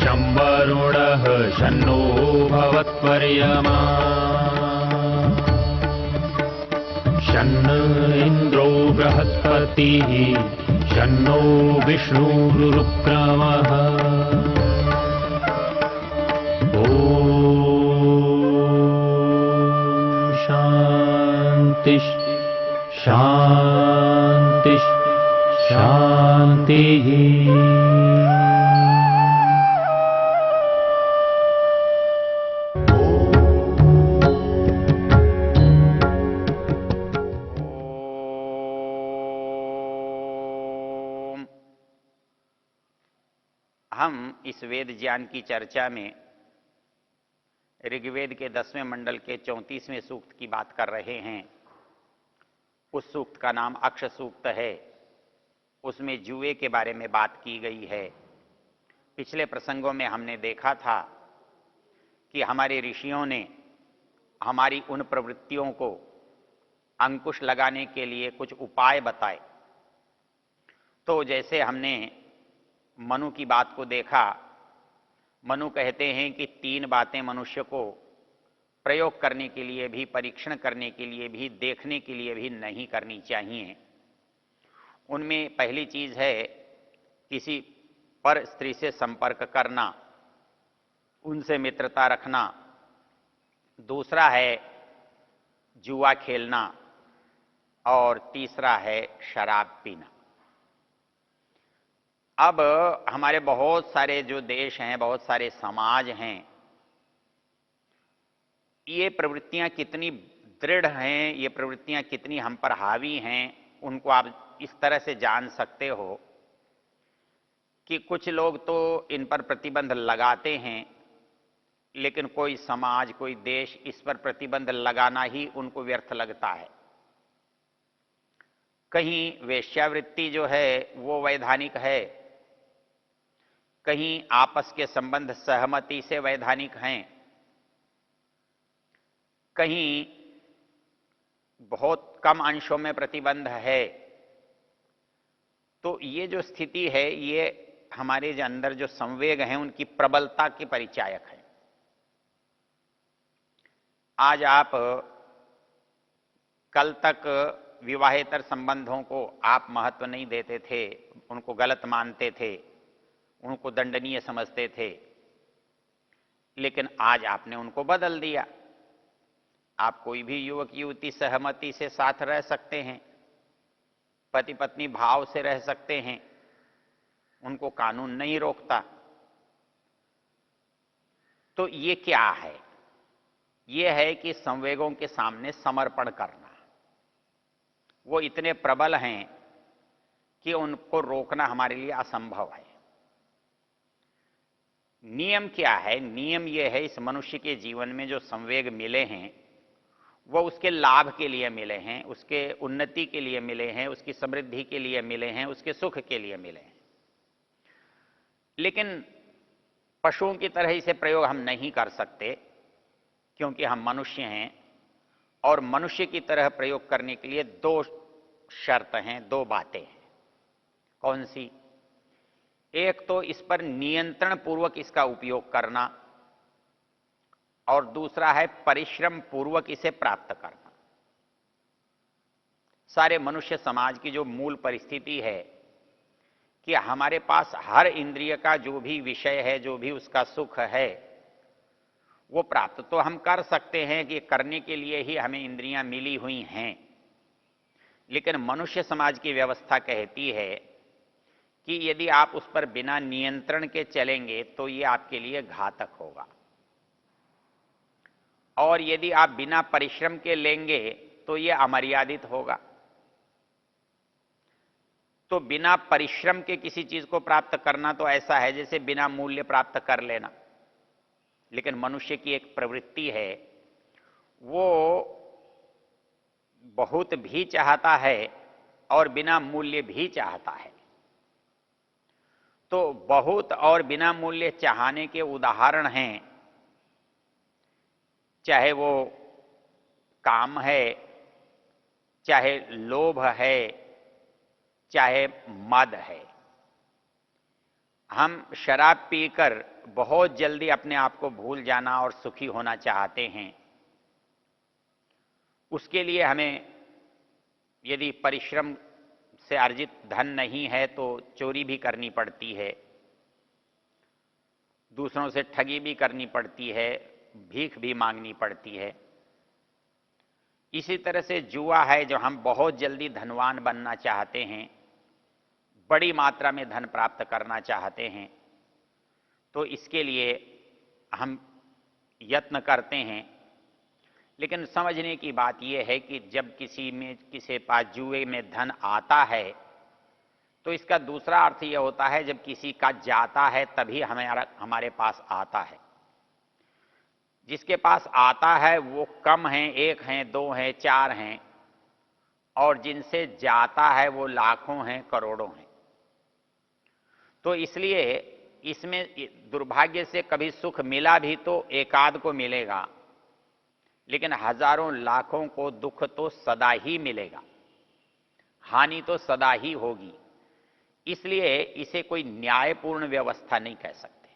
शं वरुणः शन्नो भवत्वर्यमा शन्न इन्द्रो बृहस्पतिः शन्नो विष्णुरुक्रमः ॐ शान्ति शान्ति शान्तिः। हम इस वेद ज्ञान की चर्चा में ऋग्वेद के 10वें मंडल के 34वें सूक्त की बात कर रहे हैं। उस सूक्त का नाम अक्ष सूक्त है। उसमें जुए के बारे में बात की गई है। पिछले प्रसंगों में हमने देखा था कि हमारे ऋषियों ने हमारी उन प्रवृत्तियों को अंकुश लगाने के लिए कुछ उपाय बताए। तो जैसे हमने मनु की बात को देखा, मनु कहते हैं कि 3 बातें मनुष्य को प्रयोग करने के लिए भी, परीक्षण करने के लिए भी, देखने के लिए भी नहीं करनी चाहिए। उनमें पहली चीज है किसी पर स्त्री से संपर्क करना, उनसे मित्रता रखना। दूसरा है जुआ खेलना और तीसरा है शराब पीना। अब हमारे बहुत सारे जो देश हैं, बहुत सारे समाज हैं, ये प्रवृत्तियां कितनी दृढ़ हैं, ये प्रवृत्तियां कितनी हम पर हावी हैं, उनको आप इस तरह से जान सकते हो कि कुछ लोग तो इन पर प्रतिबंध लगाते हैं, लेकिन कोई समाज, कोई देश इस पर प्रतिबंध लगाना ही उनको व्यर्थ लगता है। कहीं वेश्यावृत्ति जो है वो वैधानिक है, कहीं आपस के संबंध सहमति से वैधानिक हैं, कहीं बहुत कम अंशों में प्रतिबंध है। तो ये जो स्थिति है, ये हमारे जो अंदर जो संवेग हैं उनकी प्रबलता के परिचायक है। आज आप कल तक विवाहेतर संबंधों को आप महत्व नहीं देते थे, उनको गलत मानते थे, उनको दंडनीय समझते थे, लेकिन आज आपने उनको बदल दिया। आप कोई भी युवक युवती सहमति से साथ रह सकते हैं, पति पत्नी भाव से रह सकते हैं, उनको कानून नहीं रोकता। तो ये क्या है? ये है कि संवेगों के सामने समर्पण करना। वो इतने प्रबल हैं कि उनको रोकना हमारे लिए असंभव है। नियम क्या है? नियम ये है, इस मनुष्य के जीवन में जो संवेग मिले हैं वो उसके लाभ के लिए मिले हैं, उसके उन्नति के लिए मिले हैं, उसकी समृद्धि के लिए मिले हैं, उसके सुख के लिए मिले हैं। लेकिन पशुओं की तरह इसे प्रयोग हम नहीं कर सकते, क्योंकि हम मनुष्य हैं। और मनुष्य की तरह प्रयोग करने के लिए 2 शर्त हैं, 2 बातें हैं। कौन सी? एक तो इस पर नियंत्रण पूर्वक इसका उपयोग करना, और दूसरा है परिश्रम पूर्वक इसे प्राप्त करना। सारे मनुष्य समाज की जो मूल परिस्थिति है कि हमारे पास हर इंद्रिय का जो भी विषय है, जो भी उसका सुख है, वो प्राप्त तो हम कर सकते हैं कि करने के लिए ही हमें इंद्रियां मिली हुई हैं। लेकिन मनुष्य समाज की व्यवस्था कहती है कि यदि आप उस पर बिना नियंत्रण के चलेंगे तो ये आपके लिए घातक होगा, और यदि आप बिना परिश्रम के लेंगे तो ये अमर्यादित होगा। तो बिना परिश्रम के किसी चीज को प्राप्त करना तो ऐसा है जैसे बिना मूल्य प्राप्त कर लेना। लेकिन मनुष्य की एक प्रवृत्ति है, वो बहुत भी चाहता है और बिना मूल्य भी चाहता है। तो बहुत और बिना मूल्य चाहने के उदाहरण हैं, चाहे वो काम है, चाहे लोभ है, चाहे मद है। हम शराब पीकर बहुत जल्दी अपने आप को भूल जाना और सुखी होना चाहते हैं, उसके लिए हमें यदि परिश्रम से अर्जित धन नहीं है तो चोरी भी करनी पड़ती है, दूसरों से ठगी भी करनी पड़ती है, भीख भी मांगनी पड़ती है। इसी तरह से जुआ है, जो हम बहुत जल्दी धनवान बनना चाहते हैं, बड़ी मात्रा में धन प्राप्त करना चाहते हैं, तो इसके लिए हम यत्न करते हैं। लेकिन समझने की बात यह है कि जब किसी पास जुए में धन आता है तो इसका दूसरा अर्थ यह होता है जब किसी का जाता है तभी हमारे पास आता है। जिसके पास आता है वो कम हैं, एक हैं, दो हैं, चार हैं, और जिनसे जाता है वो लाखों हैं, करोड़ों हैं। तो इसलिए इसमें दुर्भाग्य से कभी सुख मिला भी तो एकाध को मिलेगा, लेकिन हजारों लाखों को दुख तो सदा ही मिलेगा, हानि तो सदा ही होगी। इसलिए इसे कोई न्यायपूर्ण व्यवस्था नहीं कह सकते।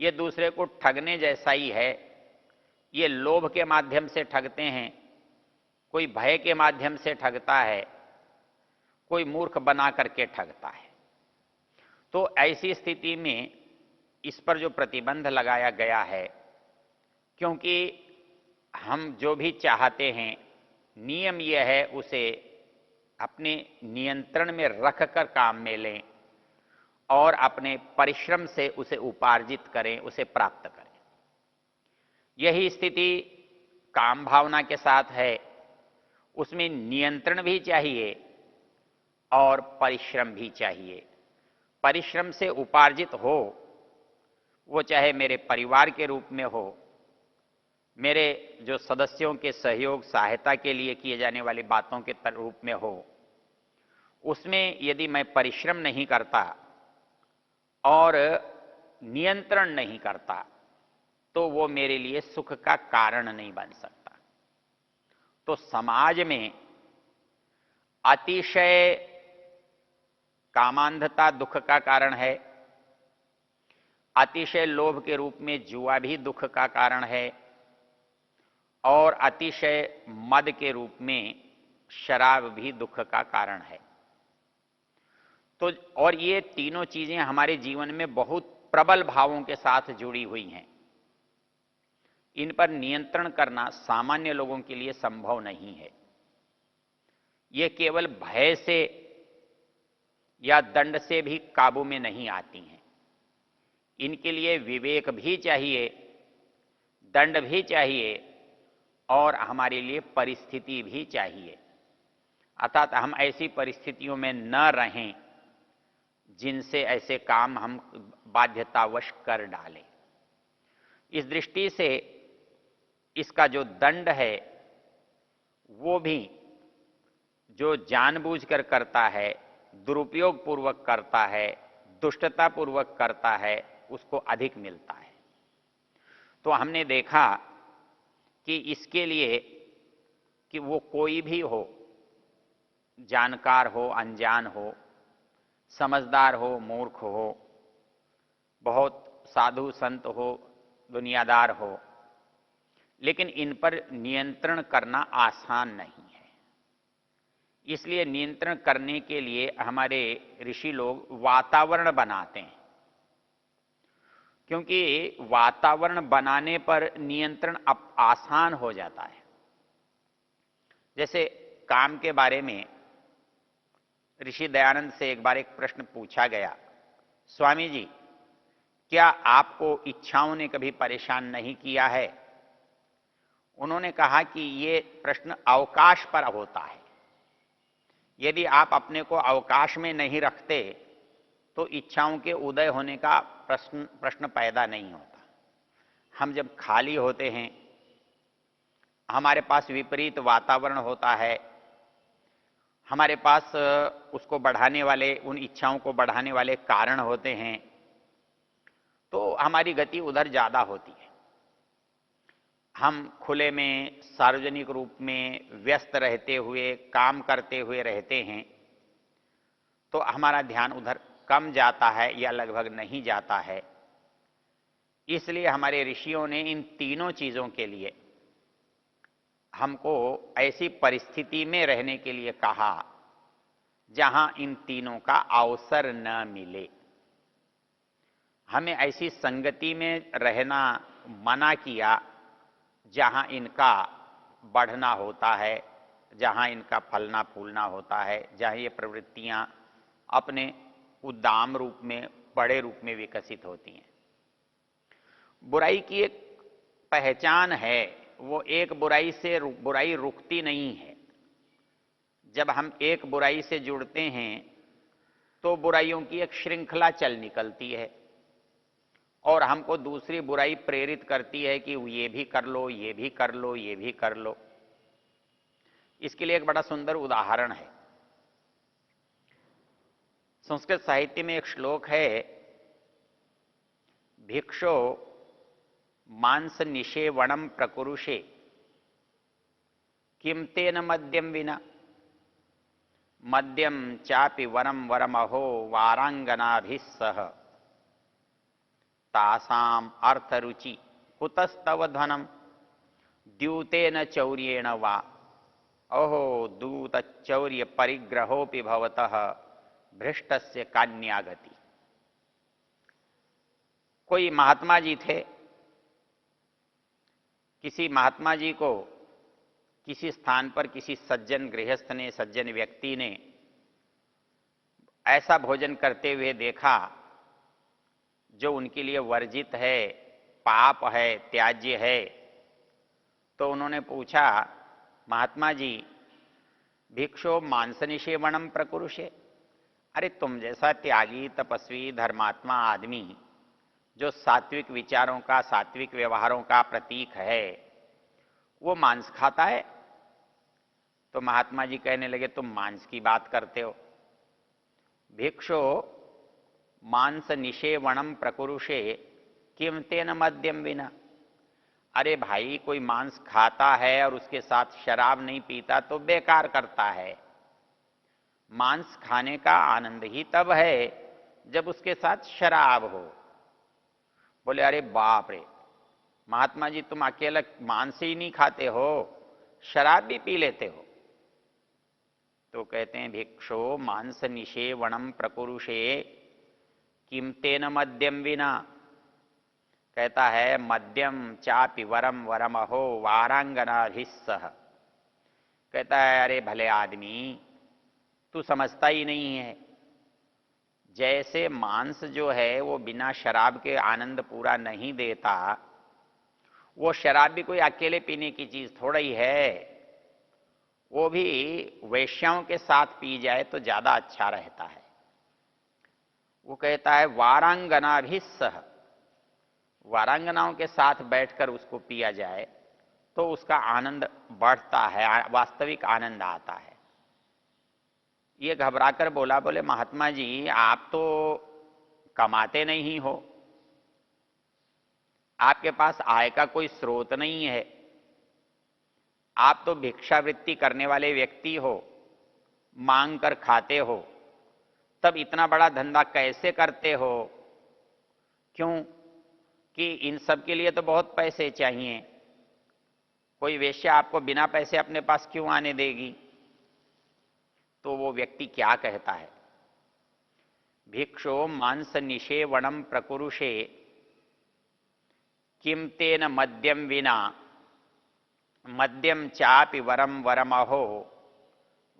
ये दूसरे को ठगने जैसा ही है। ये लोभ के माध्यम से ठगते हैं, कोई भय के माध्यम से ठगता है, कोई मूर्ख बना करके ठगता है। तो ऐसी स्थिति में इस पर जो प्रतिबंध लगाया गया है, क्योंकि हम जो भी चाहते हैं नियम यह है उसे अपने नियंत्रण में रखकर काम में लें और अपने परिश्रम से उसे उपार्जित करें, उसे प्राप्त करें। यही स्थिति काम भावना के साथ है। उसमें नियंत्रण भी चाहिए और परिश्रम भी चाहिए। परिश्रम से उपार्जित हो, वो चाहे मेरे परिवार के रूप में हो, मेरे जो सदस्यों के सहयोग सहायता के लिए किए जाने वाली बातों के रूप में हो, उसमें यदि मैं परिश्रम नहीं करता और नियंत्रण नहीं करता तो वो मेरे लिए सुख का कारण नहीं बन सकता। तो समाज में अतिशय कामांधता दुख का कारण है, अतिशय लोभ के रूप में जुआ भी दुख का कारण है, और अतिशय मद के रूप में शराब भी दुख का कारण है। तो और ये तीनों चीजें हमारे जीवन में बहुत प्रबल भावों के साथ जुड़ी हुई हैं। इन पर नियंत्रण करना सामान्य लोगों के लिए संभव नहीं है। ये केवल भय से या दंड से भी काबू में नहीं आती हैं। इनके लिए विवेक भी चाहिए, दंड भी चाहिए, और हमारे लिए परिस्थिति भी चाहिए। अर्थात हम ऐसी परिस्थितियों में न रहें जिनसे ऐसे काम हम बाध्यतावश कर डालें। इस दृष्टि से इसका जो दंड है वो भी जो जानबूझकर करता है, दुरुपयोग पूर्वक करता है, दुष्टता पूर्वक करता है, उसको अधिक मिलता है। तो हमने देखा कि इसके लिए कि वो कोई भी हो, जानकार हो, अनजान हो, समझदार हो, मूर्ख हो, बहुत साधु संत हो, दुनियादार हो, लेकिन इन पर नियंत्रण करना आसान नहीं है। इसलिए नियंत्रण करने के लिए हमारे ऋषि लोग वातावरण बनाते हैं, क्योंकि वातावरण बनाने पर नियंत्रण अब आसान हो जाता है। जैसे काम के बारे में ऋषि दयानंद से एक बार एक प्रश्न पूछा गया, स्वामी जी, क्या आपको इच्छाओं ने कभी परेशान नहीं किया है? उन्होंने कहा कि ये प्रश्न अवकाश पर होता है। यदि आप अपने को अवकाश में नहीं रखते तो इच्छाओं के उदय होने का प्रश्न पैदा नहीं होता। हम जब खाली होते हैं, हमारे पास विपरीत वातावरण होता है, हमारे पास उसको बढ़ाने वाले, उन इच्छाओं को बढ़ाने वाले कारण होते हैं, तो हमारी गति उधर ज्यादा होती है। हम खुले में, सार्वजनिक रूप में व्यस्त रहते हुए, काम करते हुए रहते हैं, तो हमारा ध्यान उधर कम जाता है या लगभग नहीं जाता है। इसलिए हमारे ऋषियों ने इन तीनों चीजों के लिए हमको ऐसी परिस्थिति में रहने के लिए कहा जहां इन तीनों का अवसर न मिले। हमें ऐसी संगति में रहना मना किया जहां इनका बढ़ना होता है, जहां इनका फलना फूलना होता है, जहां ये प्रवृत्तियां अपने उद्दाम रूप में, बड़े रूप में विकसित होती हैं। बुराई की एक पहचान है, वो एक बुराई से बुराई रुकती नहीं है। जब हम एक बुराई से जुड़ते हैं तो बुराइयों की एक श्रृंखला चल निकलती है और हमको दूसरी बुराई प्रेरित करती है कि ये भी कर लो, ये भी कर लो, ये भी कर लो। इसके लिए एक बड़ा सुंदर उदाहरण है। संस्कृत साहित्य में एक श्लोक है, भिक्षो मांस निषेवणम प्रकुरुषे किम तेन मद्यम विना, मद्यम चापि वरम वरमहो वारांगनाभिस्सह, तासाम अर्थरुचि कुतस्तव धनम द्यूतेन चौर्येण वा, अहो दूत चौर्य परिग्रहोपि भवतः भ्रष्टस्य कान्यागति। कोई महात्मा जी थे, किसी महात्मा जी को किसी स्थान पर किसी सज्जन गृहस्थ ने, सज्जन व्यक्ति ने ऐसा भोजन करते हुए देखा जो उनके लिए वर्जित है, पाप है, त्याज्य है। तो उन्होंने पूछा, महात्मा जी भिक्षो मांस निषेवणम प्रकुरुषे, अरे तुम जैसा त्यागी, तपस्वी, धर्मात्मा आदमी जो सात्विक विचारों का, सात्विक व्यवहारों का प्रतीक है, वो मांस खाता है? तो महात्मा जी कहने लगे, तुम मांस की बात करते हो। भिक्षो मांस निषेवणम प्रकुरुषे किम तेन मद्यम विना, अरे भाई कोई मांस खाता है और उसके साथ शराब नहीं पीता तो बेकार करता है। मांस खाने का आनंद ही तब है जब उसके साथ शराब हो। बोले, अरे बाप रे महात्मा जी, तुम अकेला मांस ही नहीं खाते हो, शराब भी पी लेते हो। तो कहते हैं, भिक्षो मांस निषेवणम प्रकुरुषे किम तेन मद्यम विना, कहता है मद्यम चापि वरम वरमहो वारांगनाभिस्सह। कहता है, अरे भले आदमी तू समझता ही नहीं है, जैसे मांस जो है वो बिना शराब के आनंद पूरा नहीं देता, वो शराब भी कोई अकेले पीने की चीज थोड़ा ही है, वो भी वेश्याओं के साथ पी जाए तो ज्यादा अच्छा रहता है। वो कहता है वारांगनाभिस्सह, वारांगनाओं के साथ बैठकर उसको पिया जाए तो उसका आनंद बढ़ता है, वास्तविक आनंद आता है। ये घबराकर बोला, बोले महात्मा जी आप तो कमाते नहीं हो, आपके पास आय का कोई स्रोत नहीं है, आप तो भिक्षावृत्ति करने वाले व्यक्ति हो, मांग कर खाते हो, तब इतना बड़ा धंधा कैसे करते हो? क्यों कि इन सब के लिए तो बहुत पैसे चाहिए, कोई वेश्या आपको बिना पैसे अपने पास क्यों आने देगी? तो वो व्यक्ति क्या कहता है, भिक्षो मांस निषेवणम प्रकुरुषे किम तेन मद्यम विना, मद्यम चापि वरम वरमहो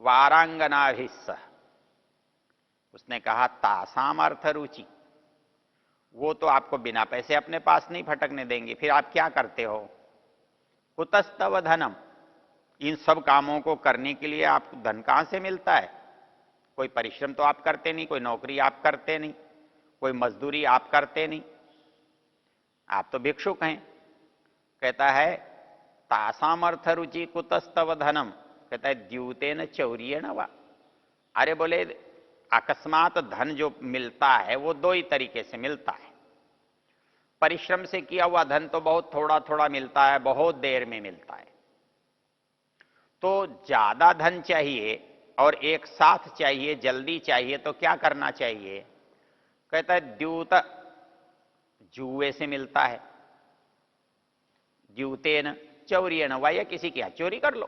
वारांगनाभिस्सह। उसने कहा, तासाम अर्थ रुचि, वो तो आपको बिना पैसे अपने पास नहीं फटकने देंगे, फिर आप क्या करते हो? कुतस्तव धनम, इन सब कामों को करने के लिए आपको धन कहां से मिलता है? कोई परिश्रम तो आप करते नहीं, कोई नौकरी आप करते नहीं, कोई मजदूरी आप करते नहीं, आप तो भिक्षुक हैं। कहता है तासाम अर्थ रुचि कुतस्तव धनम, कहता है द्यूतेन चौर्येण वा, अरे बोले अकस्मात धन जो मिलता है वो दो ही तरीके से मिलता है। परिश्रम से किया हुआ धन तो बहुत थोड़ा थोड़ा मिलता है, बहुत देर में मिलता है। तो ज्यादा धन चाहिए और एक साथ चाहिए, जल्दी चाहिए, तो क्या करना चाहिए? कहता है द्यूत, जुए से मिलता है। द्यूतेन चौर्येण वा, या किसी की चोरी कर लो,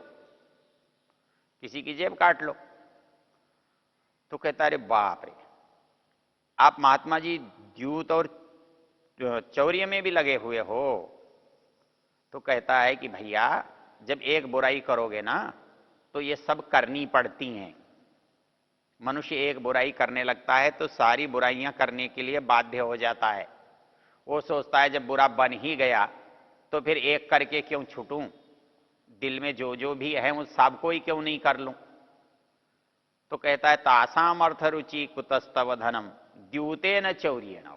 किसी की जेब काट लो। तो कहता अरे बाप रे, आप महात्मा जी द्यूत और चौर्य में भी लगे हुए हो। तो कहता है कि भैया जब एक बुराई करोगे ना तो ये सब करनी पड़ती हैं। मनुष्य एक बुराई करने लगता है तो सारी बुराइयां करने के लिए बाध्य हो जाता है। वो सोचता है जब बुरा बन ही गया तो फिर एक करके क्यों छूटूं, दिल में जो जो भी है उस सबको ही क्यों नहीं कर लूं। तो कहता है तासाम अर्थ रुचि कुतस्तव धनम द्यूते न चौर्य न।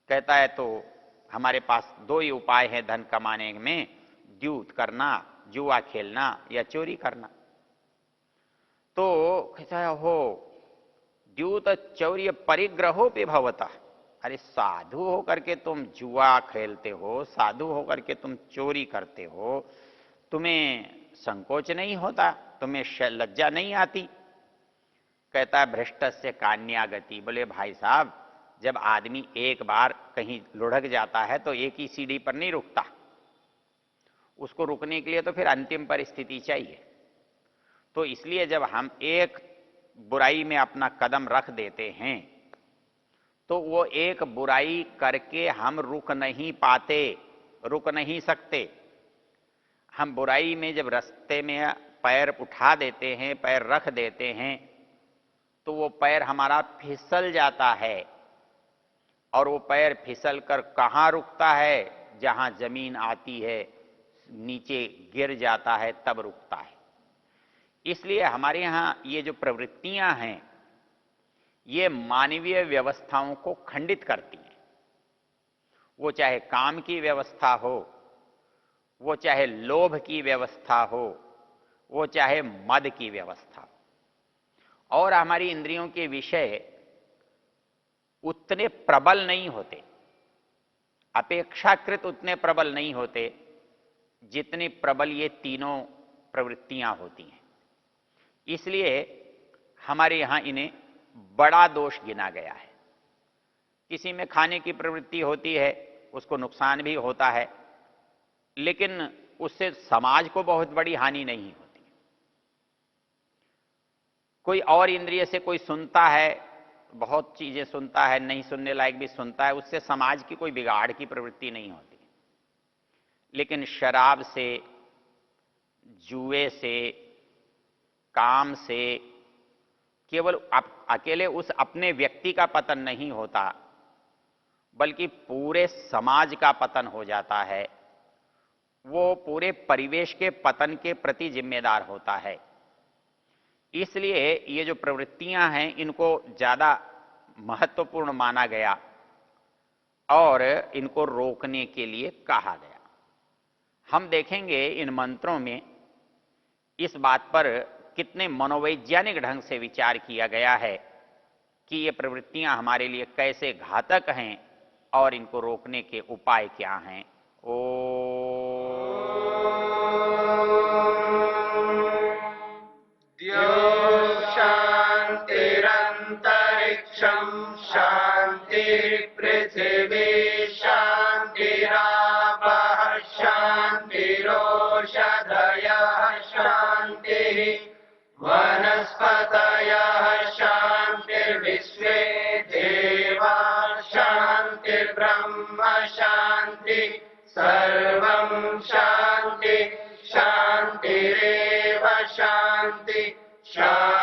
कहता है तो हमारे पास दो ही उपाय हैं धन कमाने में, द्यूत करना, जुआ खेलना, या चोरी करना। तो कहता है हो द्यूत चौर्य परिग्रहो पे भवता। अरे साधु होकर के तुम जुआ खेलते हो, साधु होकर के तुम चोरी करते हो, तुम्हें संकोच नहीं होता, तुम्हें लज्जा नहीं आती। कहता है भ्रष्टस्य कान्यागति। बोले भाई साहब जब आदमी एक बार कहीं लुढ़क जाता है तो एक ही सीढ़ी पर नहीं रुकता, उसको रुकने के लिए तो फिर अंतिम परिस्थिति चाहिए। तो इसलिए जब हम एक बुराई में अपना कदम रख देते हैं तो वो एक बुराई करके हम रुक नहीं पाते, रुक नहीं सकते। हम बुराई में जब रास्ते में पैर उठा देते हैं, पैर रख देते हैं, तो वो पैर हमारा फिसल जाता है। और वो पैर फिसल कर कहाँ रुकता है, जहां जमीन आती है नीचे गिर जाता है तब रुकता है। इसलिए हमारे यहां ये जो प्रवृत्तियां हैं ये मानवीय व्यवस्थाओं को खंडित करती हैं। वो चाहे काम की व्यवस्था हो, वो चाहे लोभ की व्यवस्था हो, वो चाहे मद की व्यवस्था हो। और हमारी इंद्रियों के विषय उतने प्रबल नहीं होते, अपेक्षाकृत उतने प्रबल नहीं होते जितनी प्रबल ये तीनों प्रवृत्तियां होती हैं। इसलिए हमारे यहां इन्हें बड़ा दोष गिना गया है। किसी में खाने की प्रवृत्ति होती है, उसको नुकसान भी होता है, लेकिन उससे समाज को बहुत बड़ी हानि नहीं होती। कोई और इंद्रिय से कोई सुनता है, बहुत चीजें सुनता है, नहीं सुनने लायक भी सुनता है, उससे समाज की कोई बिगाड़ की प्रवृत्ति नहीं होती। लेकिन शराब से, जुए से, काम से केवल अकेले उस अपने व्यक्ति का पतन नहीं होता, बल्कि पूरे समाज का पतन हो जाता है। वो पूरे परिवेश के पतन के प्रति जिम्मेदार होता है। इसलिए ये जो प्रवृत्तियां हैं इनको ज्यादा महत्वपूर्ण माना गया और इनको रोकने के लिए कहा गया। हम देखेंगे इन मंत्रों में इस बात पर कितने मनोवैज्ञानिक ढंग से विचार किया गया है कि ये प्रवृत्तियां हमारे लिए कैसे घातक हैं और इनको रोकने के उपाय क्या हैं। शांतिरंतरिक्षं शांति पृथिवी शांतिरापः शांतिरोषधयः शांतिः वनस्पतयः शांतिर्विश्वे देवा शांतिर्ब्रह्म शांति सर्वं शांति शांतिरेव शांति शांति